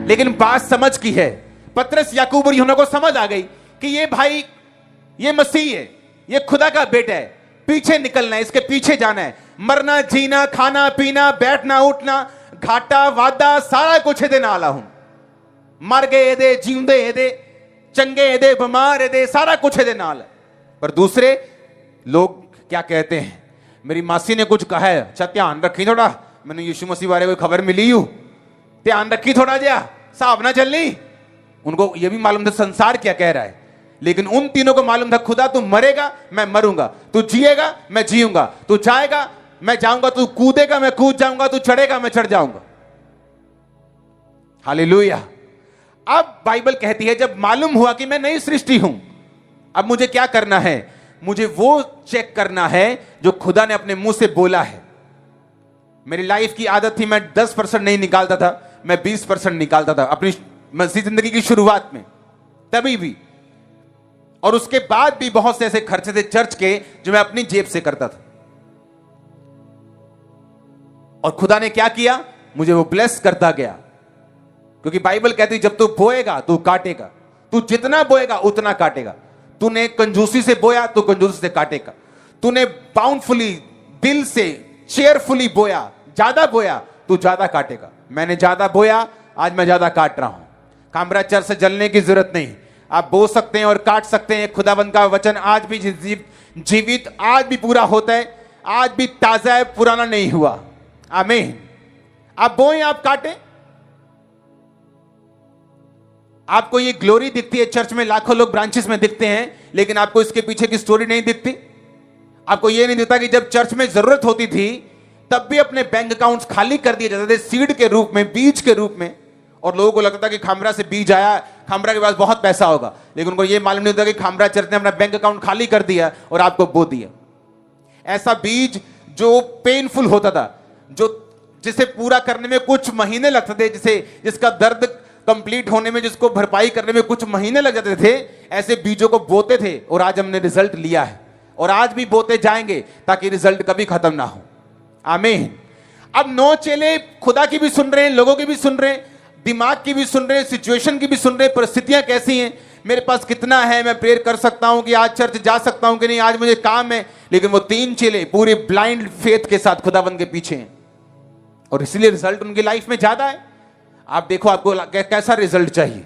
लेकिन बात समझ की है। पतरस, याकूब और यूहन्ना को समझ आ गई कि ये भाई, ये मसीह है, ये खुदा का बेटा है, पीछे निकलना है, इसके पीछे जाना है। मरना, जीना, खाना पीना, बैठना उठना, घाटा वादा, सारा कुछ ਇਹਦੇ ਨਾਲ हूं। मर गए ਇਹਦੇ, जींदे ਇਹਦੇ, चंगे ਇਹਦੇ, बीमार ਇਹਦੇ, सारा कुछ ਇਹਦੇ ਨਾਲ है। पर दूसरे लोग क्या कहते हैं? मेरी मासी ने कुछ कहा है, अच्छा ध्यान रखी थोड़ा, मैंने यीशु मसीह बारे कोई खबर मिली हूं, ध्यान रखी थोड़ा जिहा, हिसाब ना चलनी। उनको यह भी मालूम था संसार क्या कह रहा है, लेकिन उन तीनों को मालूम था खुदा तू मरेगा मैं मरूंगा, तू जिएगा मैं जीऊंगा, तू जाएगा मैं जाऊंगा, तू कूदेगा मैं कूद जाऊंगा, तू चढ़ेगा मैं चढ़ जाऊंगा। हालेलुया। अब बाइबल कहती है जब मालूम हुआ कि मैं नई सृष्टि हूं, अब मुझे क्या करना है? मुझे वो चेक करना है जो खुदा ने अपने मुंह से बोला है। मेरी लाइफ की आदत थी, मैं 10% नहीं निकालता था, मैं 20% निकालता था अपनी मसीह जिंदगी की शुरुआत में, तभी भी। और उसके बाद भी बहुत से ऐसे खर्चे थे चर्च के जो मैं अपनी जेब से करता था। और खुदा ने क्या किया? मुझे वो ब्लेस करता गया, क्योंकि बाइबल कहती है जब तू बोएगा तू काटेगा, तू जितना बोएगा उतना काटेगा। तूने कंजूसी से बोया तो कंजूसी से काटेगा। तूने बाउंडफुली, दिल से, चेयरफुली बोया, ज्यादा बोया तू ज्यादा काटेगा। मैंने ज्यादा बोया, आज मैं ज्यादा काट रहा हूं। कामरा चर्च से जलने की जरूरत नहीं, आप बो सकते हैं और काट सकते हैं। खुदावंद का वचन आज भी जीवित, आज भी पूरा होता है, आज भी ताजा है, पुराना नहीं हुआ। आमीन। आप बोएं, आप काटें। आपको ये ग्लोरी दिखती है, चर्च में लाखों लोग ब्रांचेस में दिखते हैं, लेकिन आपको इसके पीछे की स्टोरी नहीं दिखती। आपको यह नहीं देता कि जब चर्च में जरूरत होती थी तब भी अपने बैंक अकाउंट्स खाली कर दिए जाते थे सीड के रूप में, बीज के रूप में, और लोगों को लगता था कि खामरा से बीज आया, खामरा के पास बहुत पैसा होगा, लेकिन उनको यह मालूम नहीं होता कि खामरा चर्च ने अपना बैंक अकाउंट खाली कर दिया और आपको बो दिया। ऐसा बीज जो पेनफुल होता था, जिसे पूरा करने में कुछ महीने लगते थे, जिसका दर्द कंप्लीट होने में, जिसको भरपाई करने में कुछ महीने लग जाते थे, ऐसे बीजों को बोते थे और आज हमने रिजल्ट लिया है और आज भी बोते जाएंगे ताकि रिजल्ट कभी खत्म ना हो। आमीन। अब 9 चेले खुदा की भी सुन रहे हैं, लोगों की भी सुन रहे हैं, दिमाग की भी सुन रहे हैं, सिचुएशन की भी सुन रहे हैं, परिस्थितियां कैसी हैं, मेरे पास कितना है, मैं प्रेयर कर सकता हूं कि आज चर्च जा सकता हूं कि नहीं, आज मुझे काम है। लेकिन वो 3 चेले पूरे ब्लाइंड फेथ के साथ खुदाबंद के पीछे हैं और इसलिए रिजल्ट उनकी लाइफ में ज्यादा है। आप देखो आपको कैसा रिजल्ट चाहिए,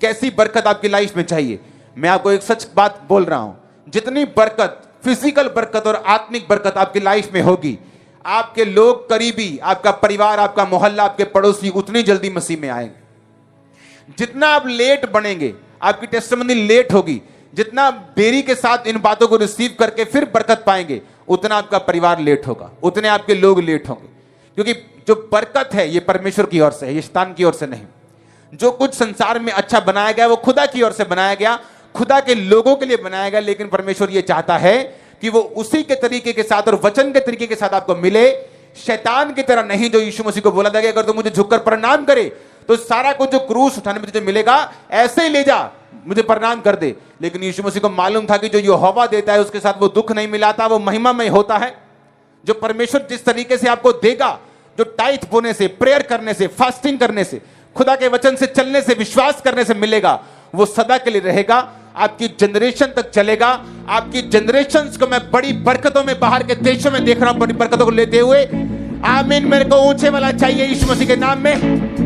कैसी बरकत आपकी लाइफ में चाहिए। मैं आपको एक सच बात बोल रहा हूं, जितनी बरकत, फिजिकल बरकत और आत्मिक बरकत आपकी लाइफ में होगी, आपके लोग करीबी, आपका परिवार, आपका मोहल्ला, आपके पड़ोसी उतनी जल्दी मसीह में आएंगे। जितना आप लेट बनेंगे, आपकी टेस्टिमनी लेट होगी, जितना देरी के साथ इन बातों को रिसीव करके फिर बरकत पाएंगे, उतना आपका परिवार लेट होगा, उतने आपके लोग लेट होंगे। क्योंकि जो बरकत है ये परमेश्वर की ओर से है, ये शैतान की ओर से नहीं। जो कुछ संसार में अच्छा बनाया गया वो खुदा की ओर से बनाया गया, खुदा के लोगों के लिए बनाया गया। लेकिन परमेश्वर ये चाहता है कि वो उसी के तरीके के साथ और वचन के तरीके के साथ आपको मिले, शैतान की तरह नहीं। जो यीशु मसीह को बोला था कि अगर तू मुझे झुककर प्रणाम करे तो सारा कुछ जो क्रूस उठाने में तुझे मिलेगा ऐसे ही ले जा, मुझे प्रणाम कर दे। लेकिन यीशु मसीह को मालूम था कि जो यहोवा देता है उसके साथ वो दुख नहीं मिलाता, वो महिमामय होता है। जो परमेश्वर जिस तरीके से आपको देगा, जो टाइट बोने से, प्रेयर करने से, फास्टिंग करने से, खुदा के वचन से चलने से, विश्वास करने से मिलेगा, वो सदा के लिए रहेगा, आपकी जनरेशन तक चलेगा। आपकी जनरेशंस को मैं बड़ी बरकतों में, बाहर के देशों में देख रहा हूं, बड़ी बरकतों को लेते हुए। आमीन। मेरे को ऊंचे वाला चाहिए यीशु मसीह के नाम में।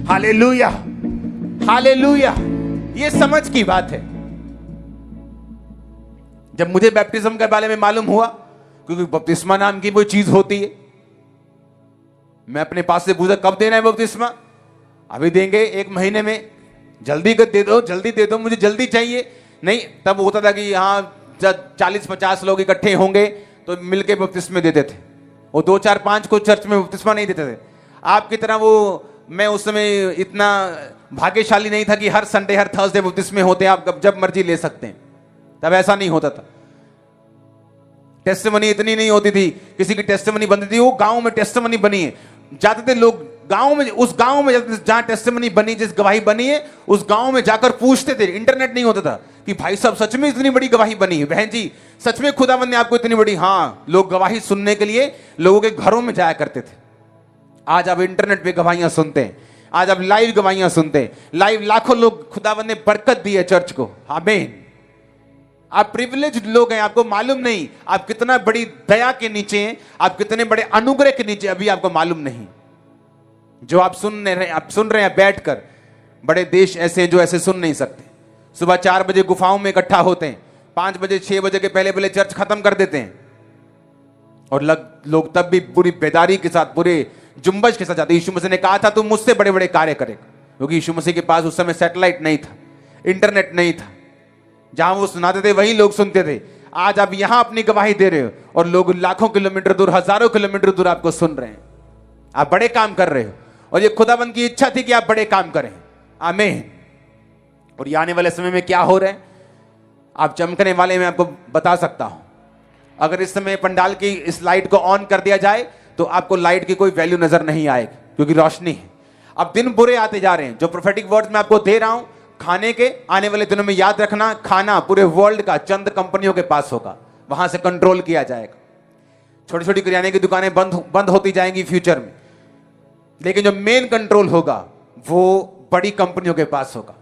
Hallelujah, hallelujah. ये समझ की बात है। जब मुझे बैप्टिज्म के बारे में मालूम हुआ, क्योंकि बपतिस्मा नाम की वो चीज होती है, मैं अपने पास से पूछा कब देना है बपतिस्मा? अभी देंगे, 1 महीने में, जल्दी कर दे दो, जल्दी दे दो, मुझे जल्दी चाहिए। नहीं, तब होता था कि यहाँ 40-50 लोग इकट्ठे होंगे तो मिलके बपतिस्मे देते थे। वो 2-4-5 को चर्च में बपतिस्मा नहीं देते थे। आपकी तरह वो, मैं उस समय इतना भाग्यशाली नहीं था कि हर संडे, हर थर्सडे बपतिस्मे होते हैं, आप जब मर्जी ले सकते हैं। तब ऐसा नहीं होता था। टेस्टिमनी इतनी नहीं होती थी, किसी की टेस्टिमनी बनती थी, वो गांव में टेस्टिमनी बनी है, जाते थे लोग गांव में, उस गांव में जहां टेस्टिमनी बनी, जिस गवाही बनी है, उस गांव में जाकर पूछते थे। इंटरनेट नहीं होता था कि भाई साहब सच में इतनी बड़ी गवाही बनी है, बहन जी सच में खुदावंद ने आपको इतनी बड़ी। हाँ, लोग गवाही सुनने के लिए लोगों के घरों में जाया करते थे। आज आप इंटरनेट पे गवाहियां सुनते हैं, आज आप लाइव गवाहियां सुनते हैं, लाइव लाखों लोग, खुदावंद ने बरकत दी है चर्च को। आमीन। आप प्रिविलेज्ड लोग हैं, आपको मालूम नहीं आप कितना बड़ी दया के नीचे हैं, आप कितने बड़े अनुग्रह के नीचे, अभी आपको मालूम नहीं। जो आप सुन रहे हैं बैठकर, बड़े देश ऐसे हैं जो ऐसे सुन नहीं सकते। सुबह 4 बजे गुफाओं में इकट्ठा होते हैं, 5 बजे 6 बजे के पहले चर्च खत्म कर देते हैं, और लोग तब भी पूरी बेदारी के साथ, पूरे जुम्बश के साथ जाते। यीशु मसीह ने कहा था तुम मुझसे बड़े बड़े कार्य करेगा, क्योंकि यीशु मसीह के पास उस समय सैटेलाइट नहीं था, इंटरनेट नहीं था, जहां वो सुनाते थे वही लोग सुनते थे। आज आप यहां अपनी गवाही दे रहे हो और लोग लाखों किलोमीटर दूर, हजारों किलोमीटर दूर आपको सुन रहे हैं। आप बड़े काम कर रहे हो और ये खुदाबंद की इच्छा थी कि आप बड़े काम करें। आमीन। और ये आने वाले समय में क्या हो रहा है, आप चमकने वाले, मैं आपको बता सकता हूं। अगर इस समय पंडाल की इस लाइट को ऑन कर दिया जाए तो आपको लाइट की कोई वैल्यू नजर नहीं आएगी, क्योंकि रोशनी है। अब दिन बुरे आते जा रहे हैं। जो प्रोफेटिक वर्ड्स मैं आपको दे रहा हूं, खाने के आने वाले दिनों में याद रखना, खाना पूरे वर्ल्ड का चंद कंपनियों के पास होगा, वहां से कंट्रोल किया जाएगा। छोटी छोटी किराने की दुकानें बंद होती जाएंगी फ्यूचर में, लेकिन जो मेन कंट्रोल होगा वो बड़ी कंपनियों के पास होगा।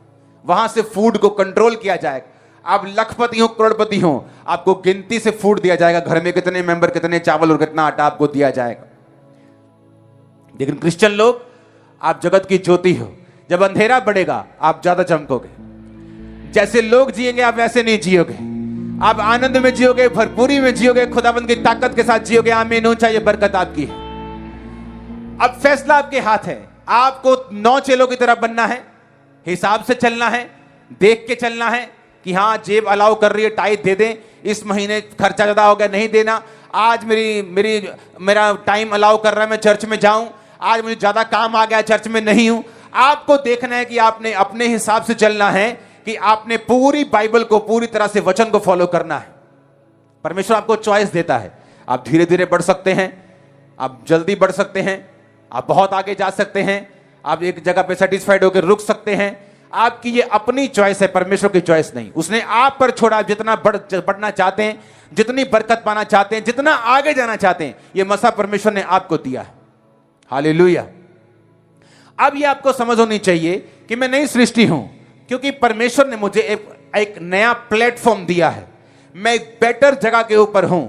वहां से फूड को कंट्रोल किया जाएगा। आप लखपति हो, करोड़पति हो, आपको गिनती से फूड दिया जाएगा, घर में कितने मेंबर, कितने चावल और कितना आटा आपको दिया जाएगा। लेकिन क्रिश्चियन लोग, आप जगत की ज्योति हो, जब अंधेरा बढ़ेगा आप ज्यादा चमकोगे। जैसे लोग जिएंगे आप वैसे नहीं जियोगे, आप आनंद में जियोगे, भरपूरी में जियोगे, खुदाबंद की ताकत के साथ जियोगे। आमीन। ऊंचा ये बरकत आपकी है। अब फैसला आपके हाथ है। आपको 9 चेलों की तरह बनना है, हिसाब से चलना है, देख के चलना है, कि हाँ जेब अलाउ कर रही है टाइट दे दें, इस महीने खर्चा ज्यादा हो गया नहीं देना, आज मेरा टाइम अलाउ कर रहा है मैं चर्च में जाऊं, आज मुझे ज्यादा काम आ गया चर्च में नहीं हूं। आपको देखना है कि आपने अपने हिसाब से चलना है, कि आपने पूरी बाइबल को, पूरी तरह से वचन को फॉलो करना है। परमेश्वर आपको चॉइस देता है, आप धीरे धीरे बढ़ सकते हैं, आप जल्दी बढ़ सकते हैं, आप बहुत आगे जा सकते हैं, आप एक जगह पे सेटिस्फाइड होकर रुक सकते हैं। आपकी ये अपनी चॉइस है, परमेश्वर की चॉइस नहीं। उसने आप पर छोड़ा, जितना बढ़ना चाहते हैं, जितनी बरकत पाना चाहते हैं, जितना आगे जाना चाहते हैं, ये मसा परमेश्वर ने आपको दिया है। हालेलुया। अब ये आपको समझ होनी चाहिए कि मैं नई सृष्टि हूं, क्योंकि परमेश्वर ने मुझे एक नया प्लेटफॉर्म दिया है। मैं एक बेटर जगह के ऊपर हूं।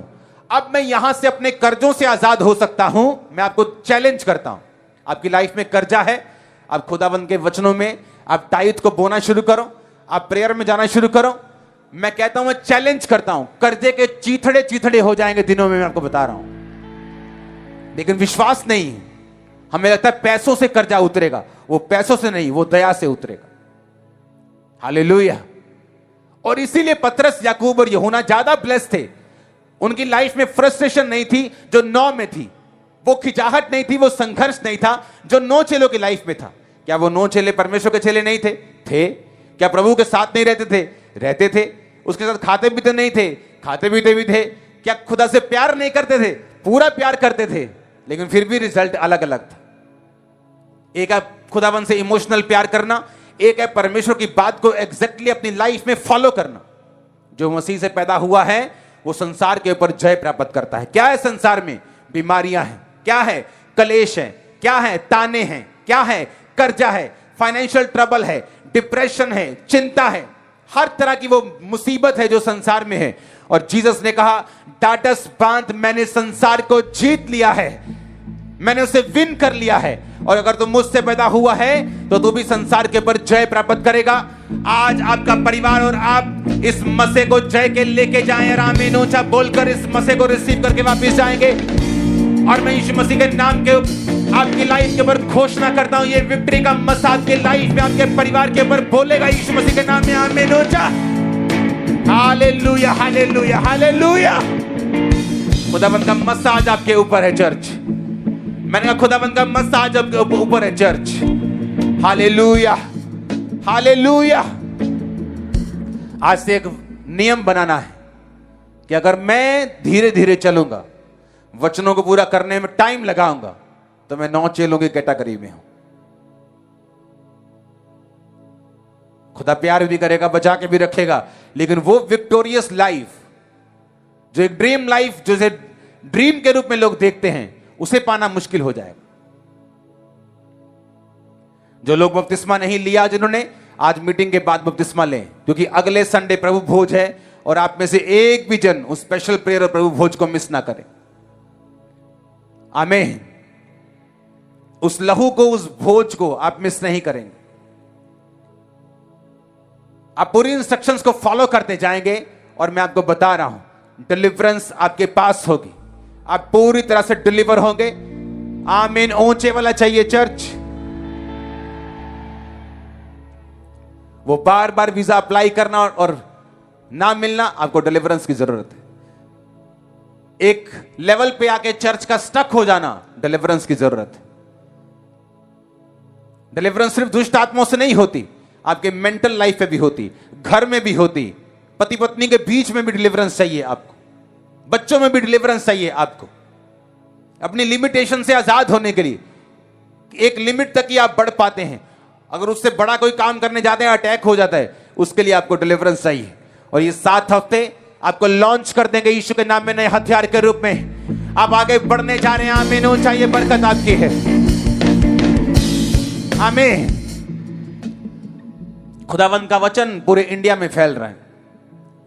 अब मैं यहां से अपने कर्जों से आजाद हो सकता हूं। मैं आपको चैलेंज करता हूं, आपकी लाइफ में कर्जा है, आप खुदावंद के वचनों में आप टाइट को बोना शुरू करो, आप प्रेयर में जाना शुरू करो। मैं कहता हूं, मैं चैलेंज करता हूं, कर्जे के चीथड़े चीथड़े हो जाएंगे दिनों में, मैं आपको बता रहा हूं। लेकिन विश्वास नहीं है, हमें लगता है पैसों से कर्जा उतरेगा, वो पैसों से नहीं, वो दया से उतरेगा। हालेलुया। और इसीलिए पतरस, याकूब और यूहन्ना ज्यादा ब्लेस्ड थे। उनकी लाइफ में फ्रस्ट्रेशन नहीं थी जो 9 में थी, वो खिंचाहट नहीं थी, वो संघर्ष नहीं था जो 9 चेलों की लाइफ में था। क्या वो 9 चेले परमेश्वर के चेले नहीं थे? थे। क्या प्रभु के साथ नहीं रहते थे? रहते थे। उसके साथ खाते पीते नहीं थे? खाते पीते भी थे। क्या खुदा से प्यार नहीं करते थे? पूरा प्यार करते थे, लेकिन फिर भी रिजल्ट अलग अलग था। एक है खुदावन से इमोशनल प्यार करना, एक है परमेश्वर की बात को एग्जैक्टली अपनी लाइफ में फॉलो करना। जो मसीह से पैदा हुआ है वो संसार के ऊपर जय प्राप्त करता है। क्या है संसार में? बीमारियां हैं, क्या है? कलेश है, क्या है? ताने हैं, क्या है? कर्जा है, फाइनेंशियल ट्रबल है, डिप्रेशन है, चिंता है, हर तरह की वो मुसीबत है जो संसार में है। और जीसस ने कहा, डाटस बांध, मैंने संसार को जीत लिया है, मैंने उसे विन कर लिया है। और अगर तुम मुझसे पैदा हुआ है तो तू भी संसार के ऊपर जय प्राप्त करेगा। आज आपका परिवार और आप इस मसे को जय के लेके जाएं, और आमीन ऊंचा बोलकर इस मसे को रिसीव करके वापस जाएंगे। और मैं यीशु मसीह के नाम के आपकी लाइफ के ऊपर घोषणा करता हूं, ये विक्ट्री का मसा आपके लाइफ में, आपके परिवार के ऊपर बोलेगा यीशु मसीह के नाम में, आमीन ऊंचा। Hallelujah, hallelujah, hallelujah. खुदावंद का मसा आज आपके ऊपर है चर्च। मैंने कहा खुदावंद का मसा आज आपके ऊपर है चर्च। Hallelujah, hallelujah. आज से एक नियम बनाना है कि अगर मैं धीरे धीरे चलूंगा, वचनों को पूरा करने में टाइम लगाऊंगा, तो मैं 9 चेलों की कैटेगरी में हूं। खुदा प्यार भी करेगा, बचा के भी रखेगा, लेकिन वो विक्टोरियस लाइफ, जो एक ड्रीम लाइफ, जिसे ड्रीम के रूप में लोग देखते हैं, उसे पाना मुश्किल हो जाएगा। जो लोग बपतिस्मा नहीं लिया, जिन्होंने, आज मीटिंग के बाद बपतिस्मा लें, क्योंकि अगले संडे प्रभु भोज है, और आप में से एक भी जन उस स्पेशल प्रेयर और प्रभु भोज को मिस ना करें। आमीन। उस लहू को, उस भोज को आप मिस नहीं करेंगे। आप पूरी इंस्ट्रक्शंस को फॉलो करते जाएंगे, और मैं आपको बता रहा हूं, डिलीवरेंस आपके पास होगी, आप पूरी तरह से डिलीवर होंगे। आमीन। ऊंचे वाला चाहिए चर्च। वो बार बार वीजा अप्लाई करना और ना मिलना, आपको डिलीवरेंस की जरूरत है। एक लेवल पे आके चर्च का स्टक हो जाना, डिलीवरेंस की जरूरत है। डिलीवरेंस सिर्फ दुष्ट आत्माओं से नहीं होती, आपके मेंटल लाइफ में भी होती, घर में भी होती, पति पत्नी के बीच में भी डिलीवरेंस चाहिए आपको, बच्चों में भी डिलीवरेंस चाहिए आपको। अपनी लिमिटेशन से आजाद होने के लिए एक लिमिट तक ही आप बढ़ पाते हैं। अगर उससे बड़ा कोई काम करने जाते हैं, अटैक हो जाता है, उसके लिए आपको डिलीवरेंस चाहिए। और ये 7 हफ्ते आपको लॉन्च कर देंगे यीशु के नाम में, नए हथियार के रूप में आप आगे बढ़ने जा रहे हैं। आमीन ऊंचा, ये बरकत आपकी है। आमीन। खुदावंद का वचन पूरे इंडिया में फैल रहा है।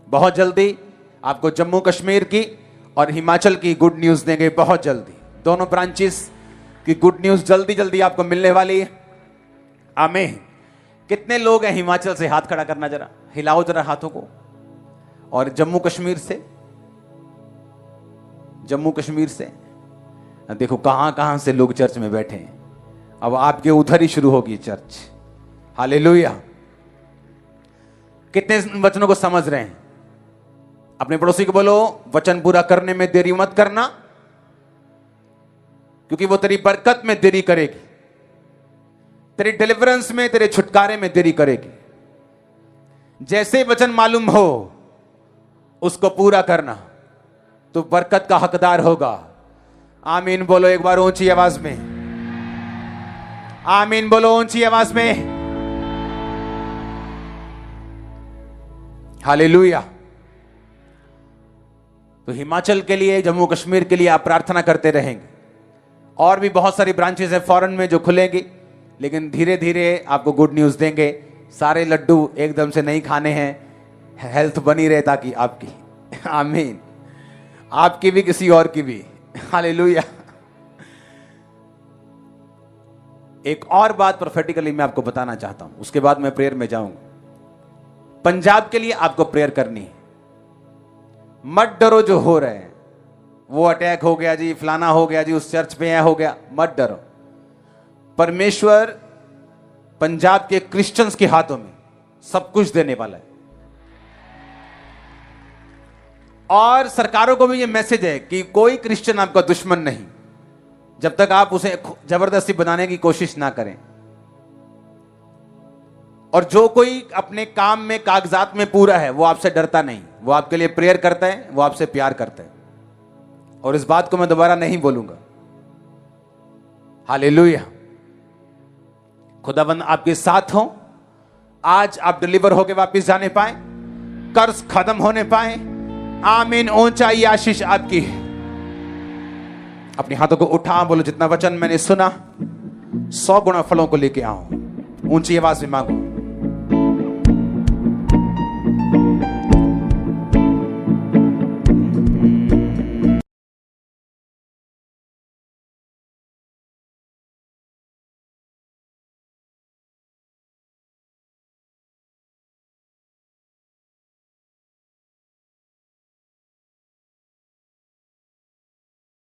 बहुत जल्दी आपको जम्मू कश्मीर की और हिमाचल की गुड न्यूज देंगे, बहुत जल्दी। दोनों ब्रांचेस की गुड न्यूज जल्दी जल्दी आपको मिलने वाली है। आमीन। कितने लोग हैं हिमाचल से? हाथ खड़ा करना जरा, हिलाओ जरा हाथों को। और जम्मू कश्मीर से, जम्मू कश्मीर से देखो कहां कहां से लोग चर्च में बैठे हैं। अब आपके उधर ही शुरू होगी चर्च। हालेलुया। कितने इन वचनों को समझ रहे हैं? अपने पड़ोसी को बोलो, वचन पूरा करने में देरी मत करना, क्योंकि वो तेरी बरकत में देरी करेगी, तेरी डिलीवरेंस में, तेरे छुटकारे में देरी करेगी। जैसे वचन मालूम हो उसको पूरा करना, तो बरकत का हकदार होगा। आमीन बोलो एक बार ऊंची आवाज में, आमीन बोलो ऊंची आवाज में। हालेलुया। तो हिमाचल के लिए, जम्मू कश्मीर के लिए आप प्रार्थना करते रहेंगे। और भी बहुत सारी ब्रांचेस हैं फॉरेन में जो खुलेंगी, लेकिन धीरे धीरे आपको गुड न्यूज देंगे। सारे लड्डू एकदम से नहीं खाने हैं, हेल्थ बनी रहे ताकि आपकी, आमीन, आपकी भी किसी और की भी। हालेलुया। एक और बात प्रोफेटिकली मैं आपको बताना चाहता हूं, उसके बाद मैं प्रेयर में जाऊंगा। पंजाब के लिए आपको प्रेयर करनी है। मत डरो जो हो रहे हैं, वो अटैक हो गया जी, फलाना हो गया जी, उस चर्च पे यह हो गया, मत डरो। परमेश्वर पंजाब के क्रिश्चियंस के हाथों में सब कुछ देने वाला है। और सरकारों को भी यह मैसेज है कि कोई क्रिश्चियन आपका दुश्मन नहीं, जब तक आप उसे जबरदस्ती बनाने की कोशिश ना करें। और जो कोई अपने काम में, कागजात में पूरा है, वो आपसे डरता नहीं, वो आपके लिए प्रेयर करता है, वो आपसे प्यार करता है। और इस बात को मैं दोबारा नहीं बोलूंगा। हालेलुया। खुदाबंद आपके साथ हो। आज आप डिलीवर होके वापस जाने पाए, कर्ज खत्म होने पाए। आमीन। ऊंचाई आशीष आपकी है। अपने हाथों को उठा, बोलो जितना वचन मैंने सुना 100 गुना फलों को लेके आओ। ऊंची आवाज में मांगो।